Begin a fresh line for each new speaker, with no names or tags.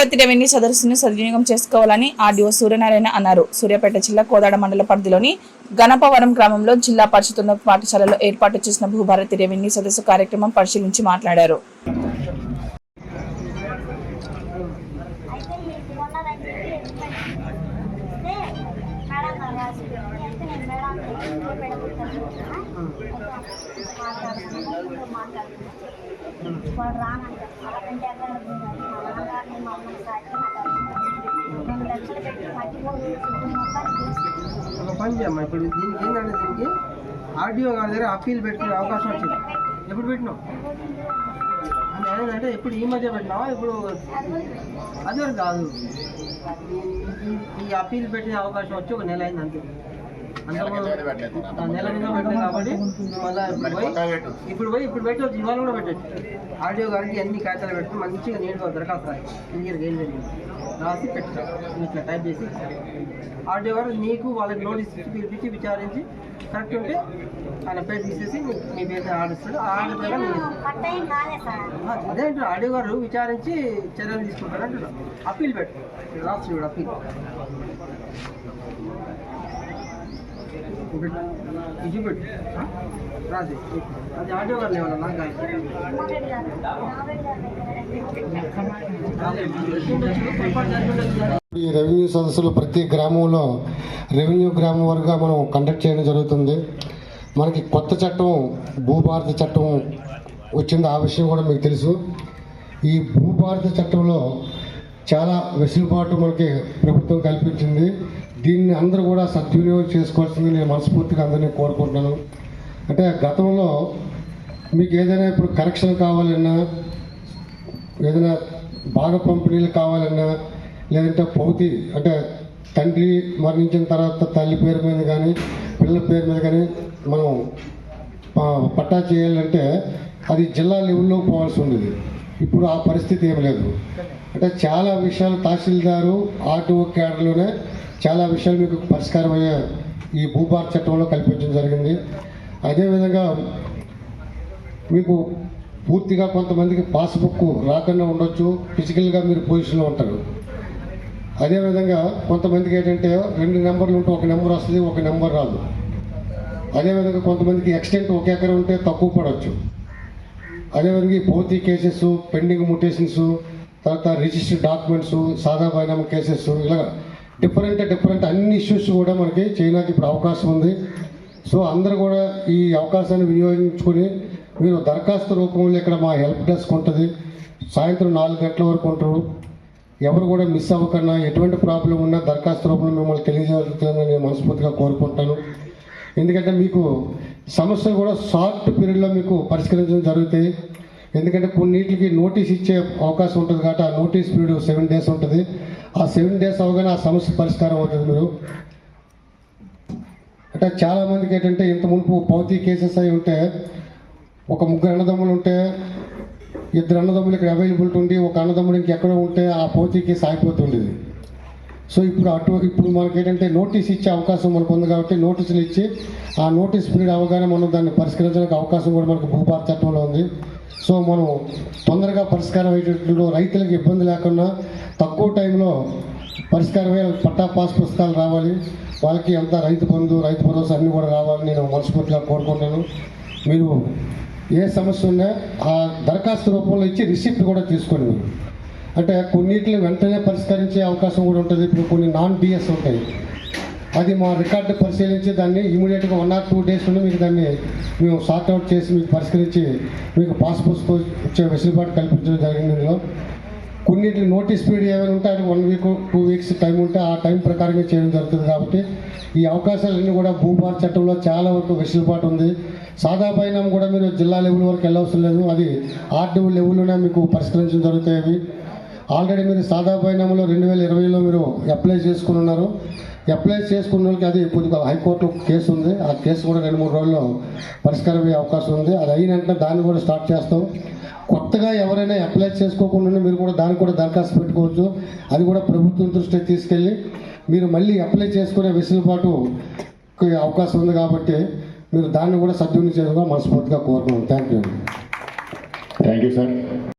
Bhubharati revenue సదస్సును సద్వినియోగం చేసుకోవాలని ఆర్డీఓ సూర్యనారాయణ అన్నారు. సూర్యాపేట జిల్లా కోదాడ మండల పరిధిలోని గణపవరం గ్రామంలో జిల్లా పరిషత్ ఉన్నత పాఠశాలలో ఏర్పాటు చేసిన భూభారతి రెవెన్యూ సదస్సు కార్యక్రమం పరిశీలించి మాట్లాడారు.
ఒక పని చేయమ్మా, ఇప్పుడు దీనికి ఏంటంటే దీనికి ఆర్డీఓ గారి దగ్గర అప్పీల్ పెట్టే అవకాశం వచ్చింది. ఎప్పుడు పెట్టినావు అంటే ఎప్పుడు ఈ మధ్య పెట్టినావా? ఇప్పుడు అది వరకు కాదు, ఈ అప్పీల్ పెట్టే అవకాశం వచ్చి ఒక నెల అయింది అంతే. నెల మీద పెట్టలేదు కాబట్టి ఇప్పుడు పెట్టవచ్చు, ఇవాళ కూడా పెట్టచ్చు. ఆర్డీఓ గారికి అన్ని కాగితాలు పెట్టి మంచిగా నీట్గా దరఖాస్తు క్లియర్గా ఏం జరిగింది రాసి పెట్టారు. ఇట్లా టైప్ చేసి ఆర్డీఓ గారు నీకు వాళ్ళకి నోటీస్ పిలిపించి విచారించి కరెక్ట్ ఉంటే ఆయన పేరు తీసేసి మీ పేరు ఆడిస్తాడు. ఆర్డర్ అదే అంటారు, ఆర్డీఓ గారు విచారించి చర్యలు తీసుకుంటారు అంటున్నారు. అప్పీల్ పెట్టు, రాసి అప్పీల్ ఇది పెట్టు రాజు, అది ఆడియో గారు లేవన్నా నాకు
ఈ రెవెన్యూ సదస్సులు ప్రతి గ్రామంలో రెవెన్యూ గ్రామం వరకు మనం కండక్ట్ చేయడం జరుగుతుంది. మనకి కొత్త చట్టం భూభారతి చట్టం వచ్చింది, ఆ విషయం కూడా మీకు తెలుసు. ఈ భూభారతి చట్టంలో చాలా వెసులుబాటు మనకి ప్రభుత్వం కల్పించింది. దీన్ని అందరూ కూడా సద్వినియోగం చేసుకోవాల్సింది నేను మనస్ఫూర్తిగా అందరినీ కోరుకుంటున్నాను. అంటే గతంలో మీకు ఏదైనా ఇప్పుడు కరెక్షన్ కావాలన్నా, ఏదైనా భాగ పంపిణీలు కావాలన్నా, లేదంటే పౌతి అంటే తండ్రి మరణించిన తర్వాత తల్లి పేరు మీద కానీ పిల్లల పేరు మీద కానీ మనం పట్టా చేయాలంటే అది జిల్లా లెవెల్లో పోవాల్సి ఉండేది. ఇప్పుడు ఆ పరిస్థితి ఏమి లేదు. అంటే చాలా విషయాలు తహసీల్దారు ఆర్టీఓ క్యాడర్లోనే చాలా విషయాలు మీకు పరిష్కారం అయ్యే ఈ భూభారతి చట్టంలో కల్పించడం జరిగింది. అదేవిధంగా మీకు పూర్తిగా కొంతమందికి పాస్బుక్ రాకుండా ఉండొచ్చు, ఫిజికల్గా మీరు పొజిషన్లో ఉంటారు. అదేవిధంగా కొంతమందికి ఏంటంటే 2 నెంబర్లు ఉంటే ఒక నెంబర్ వస్తుంది, ఒక నెంబర్ రాదు. అదేవిధంగా కొంతమందికి ఎక్స్టెంట్ ఒక ఎకరం ఉంటే తక్కువ పడవచ్చు. అదేవిధంగా ఈ భౌతి కేసెస్, పెండింగ్ మ్యూటేషన్స్, తర్వాత రిజిస్టర్డ్ డాక్యుమెంట్స్, సాదా బైనామా కేసెస్, ఇలా డిఫరెంట్ అన్ని ఇష్యూస్ కూడా మనకి చేయడానికి ఇప్పుడు అవకాశం ఉంది. సో అందరూ కూడా ఈ అవకాశాన్ని వినియోగించుకొని మీరు దరఖాస్తు రూపంలో ఇక్కడ మా హెల్ప్ డెస్క్ ఉంటుంది, సాయంత్రం 4 గంటల వరకు ఉంటారు. ఎవరు కూడా మిస్ అవ్వకుండా ఎటువంటి ప్రాబ్లం ఉన్నా దరఖాస్తు రూపంలో మిమ్మల్ని తెలియజేయాలని నేను మనస్ఫూర్తిగా కోరుకుంటాను. ఎందుకంటే మీకు సమస్యలు కూడా షార్ట్ పీరియడ్లో మీకు పరిష్కరించడం జరుగుతాయి. ఎందుకంటే కొన్నిటికి నోటీస్ ఇచ్చే అవకాశం ఉంటుంది కాబట్టి ఆ నోటీస్ పీరియడ్ 7 days ఉంటుంది. ఆ 7 days అవగానే ఆ సమస్య పరిష్కారం అవుతుంది. మీరు అంటే చాలామందికి ఏంటంటే ఇంత మునుపు భౌతి కేసెస్ అయి ఉంటే ఒక 3 అన్నదమ్ములు ఉంటే 2 అన్నదమ్ములు ఇక్కడ అవైలబిలిటీ ఉండి ఒక అన్నదమ్ముడు ఇంకెక్కడో ఉంటే ఆ భౌతి కేసు ఆగిపోతుండేది. సో ఇప్పుడు మనకి ఏంటంటే నోటీస్ ఇచ్చే అవకాశం మనకు ఉంది కాబట్టి నోటీసులు ఇచ్చి ఆ నోటీస్ పీరియడ్ అవగానే మనం దాన్ని పరిష్కరించడానికి అవకాశం కూడా మనకు భూభారతి చట్టంలో ఉంది. సో మనం తొందరగా పరిష్కారం అయ్యేటట్లు రైతులకు ఇబ్బంది లేకుండా తక్కువ టైంలో పరిష్కారమే పట్టా పాస్ పుస్తకాలు రావాలి, వాళ్ళకి అంతా రైతు బంధు, రైతు భరోసా అన్నీ కూడా రావాలని నేను మనస్ఫూర్తిగా కోరుకుంటున్నాను. మీరు ఏ సమస్య ఉన్నా ఆ దరఖాస్తు రూపంలో ఇచ్చి రిసిప్ట్ కూడా తీసుకోండి. మీరు అంటే కొన్నిటిని వెంటనే పరిష్కరించే అవకాశం కూడా ఉంటుంది. ఇప్పుడు కొన్ని నాన్ డిఎస్ ఉంటాయి, అది మా రికార్డు పరిశీలించి దాన్ని ఇమీడియట్గా 1 or 2 days నుండి మీకు దాన్ని మేము సార్ట్అవుట్ చేసి మీకు పరిష్కరించి మీకు పాస్ పుస్తకం ఇచ్చే వెసులుబాటు కల్పించడం జరిగింది. ఇందులో కొన్నింటికి నోటీస్ పీరియడ్ ఏమైనా ఉంటే అది 1 week 2 weeks టైం ఉంటే ఆ టైం ప్రకారంగా చేయడం జరుగుతుంది. కాబట్టి ఈ అవకాశాలన్నీ కూడా భూభారతి చట్టంలో చాలా వరకు వెసులుబాటు ఉంది. సాదా బైనామా కూడా మీరు జిల్లా లెవెల్ వరకు వెళ్ళవసరం లేదు, అది ఆర్డీఓ లెవెల్లోనే మీకు పరిష్కరించడం జరుగుతాయి. ఆల్రెడీ మీరు సాదా బైనామాలో 2020లో మీరు అప్లై చేసుకుని ఉన్నారు. అప్లై చేసుకున్న వాళ్ళకి అది కొద్దిగా హైకోర్టు కేసు ఉంది, ఆ కేసు కూడా 2-3 రోజుల్లో పరిష్కారం అయ్యే అవకాశం ఉంది. అది అయిన వెంటనే దాన్ని కూడా స్టార్ట్ చేస్తాం. కొత్తగా ఎవరైనా అప్లై చేసుకోకుండా మీరు కూడా దానికి కూడా దరఖాస్తు పెట్టుకోవచ్చు. అది కూడా ప్రభుత్వం దృష్టికి తీసుకెళ్ళి మీరు మళ్ళీ అప్లై చేసుకునే వెసులుబాటు అవకాశం ఉంది. కాబట్టి మీరు దాన్ని కూడా సద్వినియోగం చేసుకోవాలని మనస్ఫూర్తిగా కోరుతున్నాను. Thank you sir.